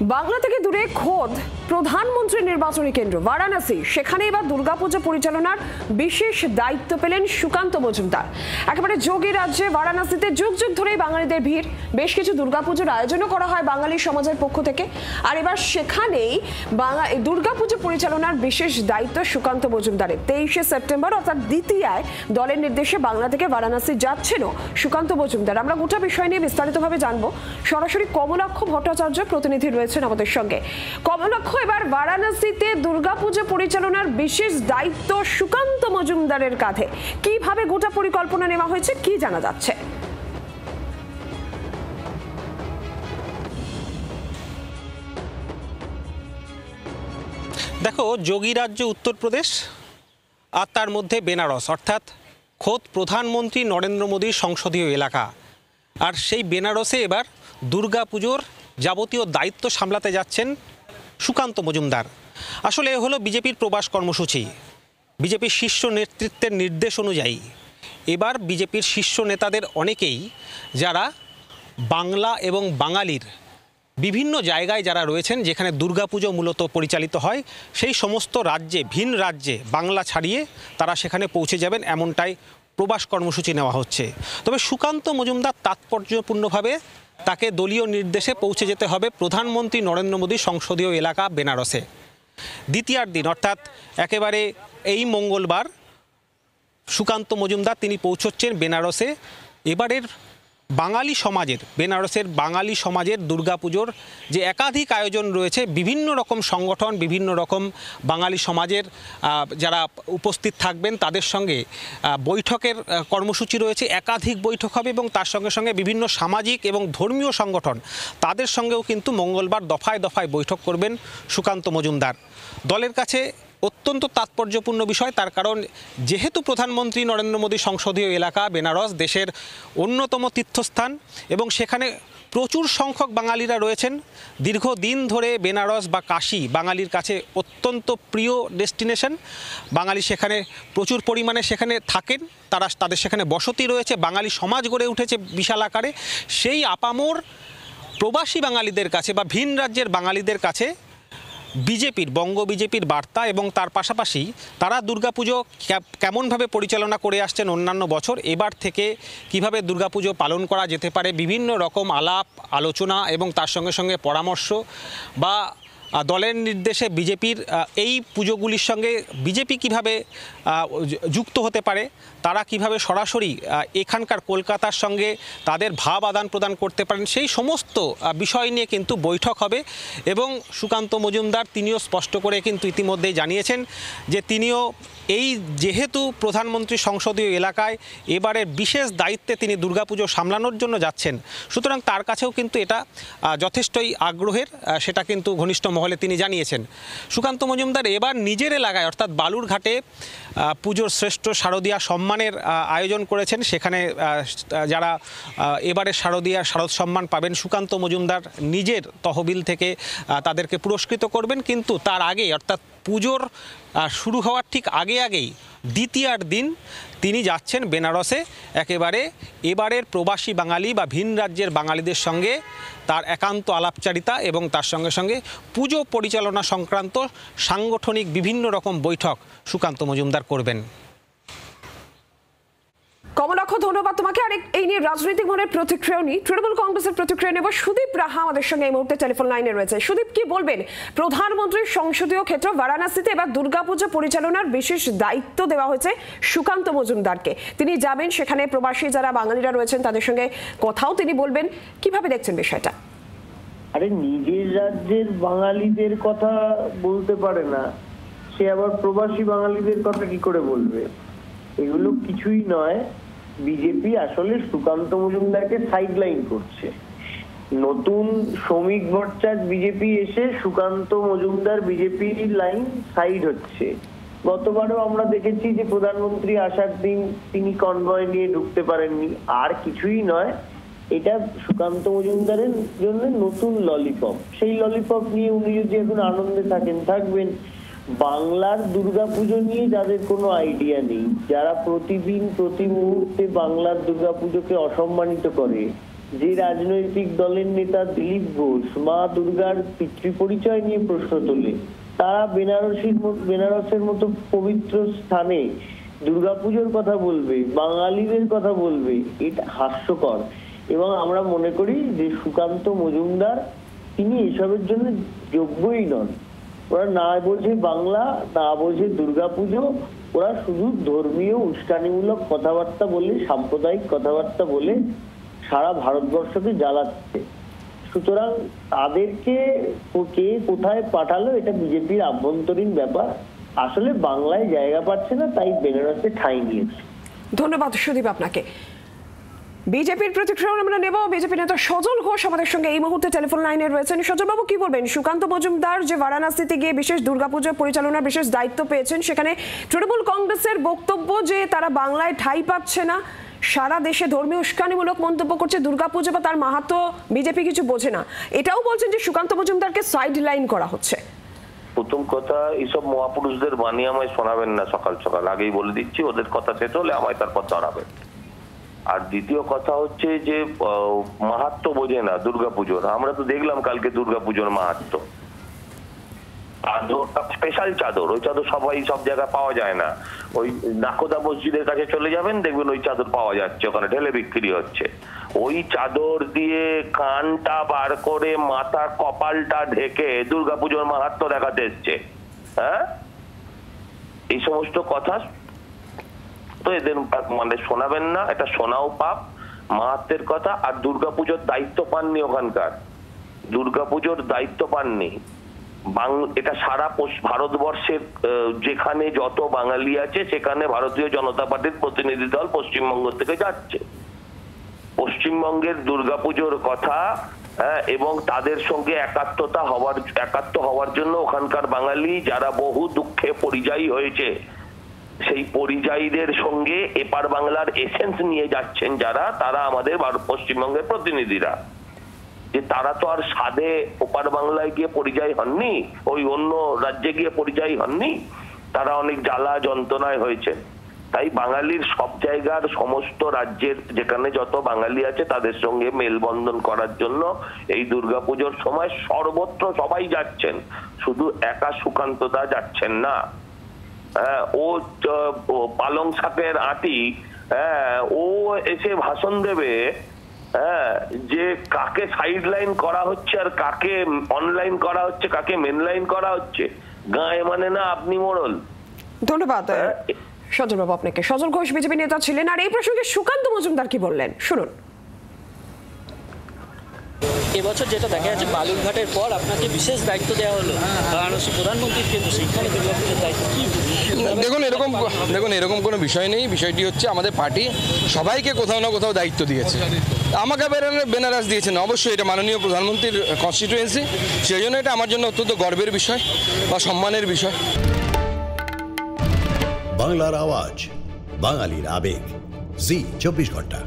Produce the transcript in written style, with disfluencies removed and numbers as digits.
বাংলা থেকে দূরে খোদ প্রধানমন্ত্রী নির্বাচনী কেন্দ্র বারাণসী, সেখানে এবার দুর্গাপুজো পরিচালনার বিশেষ দায়িত্ব পেলেন সুকান্ত মজুমদার। একেবারে যোগী রাজ্যে বারাণসীতে যুগ যুগ ধরেই বাঙালিদের ভিড়, বেশ কিছু দুর্গাপুজোর আয়োজনও করা হয় বাঙালি সমাজের পক্ষ থেকে। আর এবার সেখানেই দুর্গাপুজো পরিচালনার বিশেষ দায়িত্ব সুকান্ত মজুমদারের। 23শে সেপ্টেম্বর অর্থাৎ দ্বিতীয়ায় দলের নির্দেশে বাংলা থেকে বারাণসী যাচ্ছেন সুকান্ত মজুমদার। আমরা গোটা বিষয় নিয়ে বিস্তারিতভাবে জানবো। সরাসরি কমলাক্ষ ভট্টাচার্য প্রতিনিধি রয়েছেন আমাদের সঙ্গে। কমলাক্ষ, এবার বারাণসীতে দুর্গাপুজো পরিচালনার বিশেষ দায়িত্ব সুকান্ত মজুমদারের কাঁধে, কিভাবে গোটা পরিকল্পনা নেওয়া হয়েছে, কি জানা যাচ্ছে? দেখো, যোগী রাজ্য উত্তরপ্রদেশ আর তার মধ্যে বেনারস, অর্থাৎ খোদ প্রধানমন্ত্রী নরেন্দ্র মোদীর সংসদীয় এলাকা। আর সেই বেনারসে এবার দুর্গাপুজোর যাবতীয় দায়িত্ব সামলাতে যাচ্ছেন সুকান্ত মজুমদার। আসলে এ হলো বিজেপির প্রবাস কর্মসূচি। বিজেপির শীর্ষ নেতৃত্বের নির্দেশ অনুযায়ী এবার বিজেপির শীর্ষ নেতাদের অনেকেই, যারা বাংলা এবং বাঙালির বিভিন্ন জায়গায় যারা রয়েছেন, যেখানে দুর্গাপুজো মূলত পরিচালিত হয়, সেই সমস্ত রাজ্যে, ভিন রাজ্যে বাংলা ছাড়িয়ে তারা সেখানে পৌঁছে যাবেন, এমনটাই প্রবাস কর্মসূচি নেওয়া হচ্ছে। তবে সুকান্ত মজুমদার তাৎপর্যপূর্ণভাবে তাকে দলীয় নির্দেশে পৌঁছে যেতে হবে প্রধানমন্ত্রী নরেন্দ্র মোদীর সংসদীয় এলাকা বেনারসে। দ্বিতীয়ার দিন অর্থাৎ একেবারে এই মঙ্গলবার সুকান্ত মজুমদার তিনি পৌঁছচ্ছেন বেনারসে। এবারের বাঙালি সমাজের, বেনারসের বাঙালি সমাজের দুর্গাপুজোর যে একাধিক আয়োজন রয়েছে, বিভিন্ন রকম সংগঠন, বিভিন্ন রকম বাঙালি সমাজের যারা উপস্থিত থাকবেন তাদের সঙ্গে বৈঠকের কর্মসূচি রয়েছে। একাধিক বৈঠক হবে এবং তার সঙ্গে সঙ্গে বিভিন্ন সামাজিক এবং ধর্মীয় সংগঠন, তাদের সঙ্গেও কিন্তু মঙ্গলবার দফায় দফায় বৈঠক করবেন সুকান্ত মজুমদার। দলের কাছে অত্যন্ত তাৎপর্যপূর্ণ বিষয়, তার কারণ যেহেতু প্রধানমন্ত্রী নরেন্দ্র মোদী সংসদীয় এলাকা বেনারস দেশের অন্যতম তীর্থস্থান এবং সেখানে প্রচুর সংখ্যক বাঙালিরা রয়েছেন। দীর্ঘদিন ধরে বেনারস বা কাশী বাঙালির কাছে অত্যন্ত প্রিয় ডেস্টিনেশন। বাঙালি সেখানে প্রচুর পরিমাণে সেখানে থাকেন, তাদের সেখানে বসতি রয়েছে, বাঙালি সমাজ গড়ে উঠেছে বিশাল আকারে। সেই আপামর প্রবাসী বাঙালিদের কাছে বা ভিন রাজ্যের বাঙালিদের কাছে বিজেপির, বঙ্গ বিজেপির বার্তা এবং তার পাশাপাশি তারা দুর্গাপুজো কেমনভাবে পরিচালনা করে আসছেন অন্যান্য বছর, এবার থেকে কিভাবে দুর্গাপুজো পালন করা যেতে পারে, বিভিন্ন রকম আলাপ আলোচনা এবং তার সঙ্গে সঙ্গে পরামর্শ বা দলের নির্দেশে বিজেপির এই পুজোগুলির সঙ্গে বিজেপি কিভাবে যুক্ত হতে পারে, তারা কিভাবে সরাসরি এখানকার কলকাতার সঙ্গে তাদের ভাব আদান প্রদান করতে পারেন, সেই সমস্ত বিষয় নিয়ে কিন্তু বৈঠক হবে। এবং সুকান্ত মজুমদার তিনিও স্পষ্ট করে কিন্তু ইতিমধ্যেই জানিয়েছেন যে তিনিও এই যেহেতু প্রধানমন্ত্রী সংসদীয় এলাকায় এবারের বিশেষ দায়িত্বে তিনি দুর্গাপুজো সামলানোর জন্য যাচ্ছেন, সুতরাং তার কাছেও কিন্তু এটা যথেষ্টই আগ্রহের, সেটা কিন্তু ঘনিষ্ঠ মহলে তিনি জানিয়েছেন। সুকান্ত মজুমদার এবার নিজের এলাকায় অর্থাৎ বালুরঘাটে পুজোর শ্রেষ্ঠ শারদীয়া সম্মানের আয়োজন করেছেন। সেখানে যারা এবারে শারদ সম্মান পাবেন, সুকান্ত মজুমদার নিজের তহবিল থেকে তাদেরকে পুরস্কৃত করবেন। কিন্তু তার আগে অর্থাৎ পুজোর শুরু হওয়ার ঠিক আগেই দ্বিতীয়ার দিন তিনি যাচ্ছেন বেনারসে, একেবারে এবারের প্রবাসী বাঙালি বা ভিন রাজ্যের বাঙালিদের সঙ্গে তার একান্ত আলাপচারিতা এবং তার সঙ্গে সঙ্গে পুজো পরিচালনা সংক্রান্ত সাংগঠনিক বিভিন্ন রকম বৈঠক সুকান্ত মজুমদার করবেন। কমলাক্ষ, ধন্যবাদ তোমাকে। আর এই নিয়ে রাজনৈতিক মনের প্রতিক্রিয়া নিই, তৃণমূল কংগ্রেসের প্রতিক্রিয়া নেব। সুদীপ রাহা আমাদের সঙ্গে এই মুহূর্তে টেলিফোন লাইনে রয়েছে। সুদীপ, কি বলবেন? প্রধানমন্ত্রীর সংসদীয় ক্ষেত্র বারাণসীতে এবার দুর্গাপুজো পরিচালনার বিশেষ দায়িত্ব দেওয়া হয়েছে সুকান্ত মজুমদারকে। তিনি যাবেন সেখানে, প্রবাসী যারা বাঙালিরা রয়েছেন তাদের সঙ্গে কথাও তিনি বলবেন। কিভাবে দেখছেন বিষয়টা? আরে, নিজের রাজ্যের বাঙালিদের কথা বলতে পারে না, সে আবার প্রবাসী বাঙালিদের কথা কি করে বলবে? এগুলো কিছুই নয়। বিজেপি আসলে সুকান্ত মজুমদারকে সাইডলাইন করছে। নতুন শ্রমিক ভট্টাচার্য বিজেপি এসে সুকান্ত মজুমদার বিজেপির লাইন সাইড হচ্ছে। গতবারও আমরা দেখেছি যে প্রধানমন্ত্রী আসার দিন তিনি কনভয় নিয়ে ঢুকতে পারেননি। আর কিছুই নয়, এটা সুকান্ত মজুমদারের জন্য নতুন ললিপপ। সেই ললিপপ নিয়ে উনি যদি এখন আনন্দে থাকবেন। বাংলার দুর্গাপুজো নিয়ে যাদের কোনো আইডিয়া নেই, যারা প্রতিদিন প্রতি মুহূর্তে বাংলার দুর্গাপুজোকে অসম্মানিত করে, যে রাজনৈতিক দলের নেতা দিলীপ ঘোষ মা দুর্গার পিতৃ পরিচয় নিয়ে প্রশ্ন তোলে, তারা বেনারসের মতো পবিত্র স্থানে দুর্গাপুজোর কথা বলবে, বাঙালিদের কথা বলবে, এটা হাস্যকর। এবং আমরা মনে করি যে সুকান্ত মজুমদার তিনি এসবের জন্য যোগ্যই নন। ওরা না বোঝে বাংলা, না বোঝে দুর্গাপুজো, ওরা শুধু ধর্মীয় উস্কানিমূলক কথাবার্তা বলে, সাম্প্রদায়িক কথাবার্তা বলে সারা ভারতবর্ষকে জ্বালাচ্ছে। সুতরাং তাদেরকে কে কোথায় পাঠালো এটা বিজেপির আভ্যন্তরীণ ব্যাপার। আসলে বাংলায় জায়গা পাচ্ছে না, তাই বেনারসে ঠাঁই নিয়েছে। ধন্যবাদ সুদীপ আপনাকে। বিজেপির প্রতিক্রিয়া আমরা নেব। বিজেপি নেতা সজল ঘোষ আমাদের সঙ্গে এই মুহূর্তে টেলিফোন লাইনে রয়েছেন। সজল বাবু, কি বলবেন? সুকান্ত মজুমদার যে বারাণসীতে গিয়ে বিশেষ দুর্গাপুজো পরিচালনার বিশেষ দায়িত্ব পেয়েছেন, সেখানে তৃণমূল কংগ্রেসের বক্তব্য যে তারা বাংলায় ঠাঁই পাচ্ছে না, সারা দেশে ধর্মীয় উস্কানিমূলক মন্তব্য করছে, দুর্গাপুজো বা তার মাহাত্ম্য বিজেপি কিছু বোঝে না, এটাও বলছেন যে সুকান্ত মজুমদারকে সাইড লাইন করা হচ্ছে। প্রথম কথা, এইসব মহাপুরুষদের বাণী আমায় শোনাবেন না সকাল সকাল, আগেই বলে দিচ্ছি। ওদের কথা শেষ হলে আমায় তারপর ধরাবেন। আর দ্বিতীয় কথা হচ্ছে যে মাহাত্ম্য বোঝে না দুর্গাপুজোর। আমরা তো দেখলাম কালকে দুর্গাপুজোর মাহাত্ম্য। চাদরটা স্পেশাল চাদর, ওই চাদর সবাই সব জায়গায় পাওয়া যায় না। ওই নাকোদা মসজিদের কাছে চলে যাবেন, দেখবেন ওই চাদর পাওয়া যাচ্ছে, ওখানে ঢেলে বিক্রি হচ্ছে। ওই চাদর দিয়ে কানটা বার করে মাথা কপালটা ঢেকে দুর্গাপুজোর মাহাত্ম্য দেখাতে এসছে। হ্যাঁ, এই সমস্ত কথা তো এদের মানে শোনাবেন না, এটা শোনাও পাপ, মাহাত্মের কথা। আর দুর্গাপুজোর দায়িত্ব পাননি ওখানকার, দুর্গাপুজোর দায়িত্ব পাননি। এটা সারা ভারতবর্ষের যেখানে যত বাঙালি আছে সেখানে ভারতীয় জনতা পার্টির প্রতিনিধি দল পশ্চিমবঙ্গ থেকে যাচ্ছে। পশ্চিমবঙ্গের দুর্গাপুজোর কথা এবং তাদের সঙ্গে একাত্ম হওয়ার জন্য ওখানকার বাঙালি যারা বহু দুঃখে পরিযায়ী হয়েছে, সেই পরিযায়ীদের সঙ্গে এপার বাংলার এসেন্স নিয়ে যাচ্ছেন যারা, তারা আমাদের পশ্চিমবঙ্গের প্রতিনিধিরা। যে তারা তো আর সাধে ওপার বাংলায় গিয়ে পরিযায়ী হননি, ওই অন্য রাজ্যে গিয়ে পরিযায়ী হননি, তারা অনেক জ্বালা যন্ত্রণায় হয়েছে। তাই বাঙালির সব জায়গার সমস্ত রাজ্যের যেখানে যত বাঙালি আছে তাদের সঙ্গে মেলবন্ধন করার জন্য এই দুর্গাপুজোর সময় সর্বত্র সবাই যাচ্ছেন, শুধু একা সুকান্ত দা যাচ্ছেন না। ও পালং শাকের আটি, ও এসে ভাষণ দেবে যে কাকে সাইড লাইন করা হচ্ছে আর কাকে অনলাইন করা হচ্ছে, কাকে মেন লাইন করা হচ্ছে। গায়ে মানে না আপনি মোড়ল। ধন্যবাদ সজল বাবু আপনাকে। সজল ঘোষ বিজেপি নেতা ছিলেন। আর এই প্রসঙ্গে সুকান্ত মজুমদার কি বললেন শুনুন। এবছর যেটা দেখা যাচ্ছে, বালুরঘাটের পর আপনাকে বিশেষ দায়িত্ব দেওয়া হলো বারাণসী প্রধানমন্ত্রীর কেন্দ্র, সেখানে দুর্গাপুজোর দায়িত্ব কি? দেখুন এরকম কোনো বিষয় নেই। বিষয়টি হচ্ছে আমাদের পার্টি সবাইকে কোথাও না কোথাও দায়িত্ব দিয়েছে। আমাকে বেনারস দিয়েছেন, অবশ্যই এটা মাননীয় প্রধানমন্ত্রীর কনস্টিটুয়েন্সি, সেই জন্য এটা আমার জন্য অত্যন্ত গর্বের বিষয় বা সম্মানের বিষয়। বাংলার আওয়াজ, বাঙালির আবেগ, জি 24 ঘন্টা।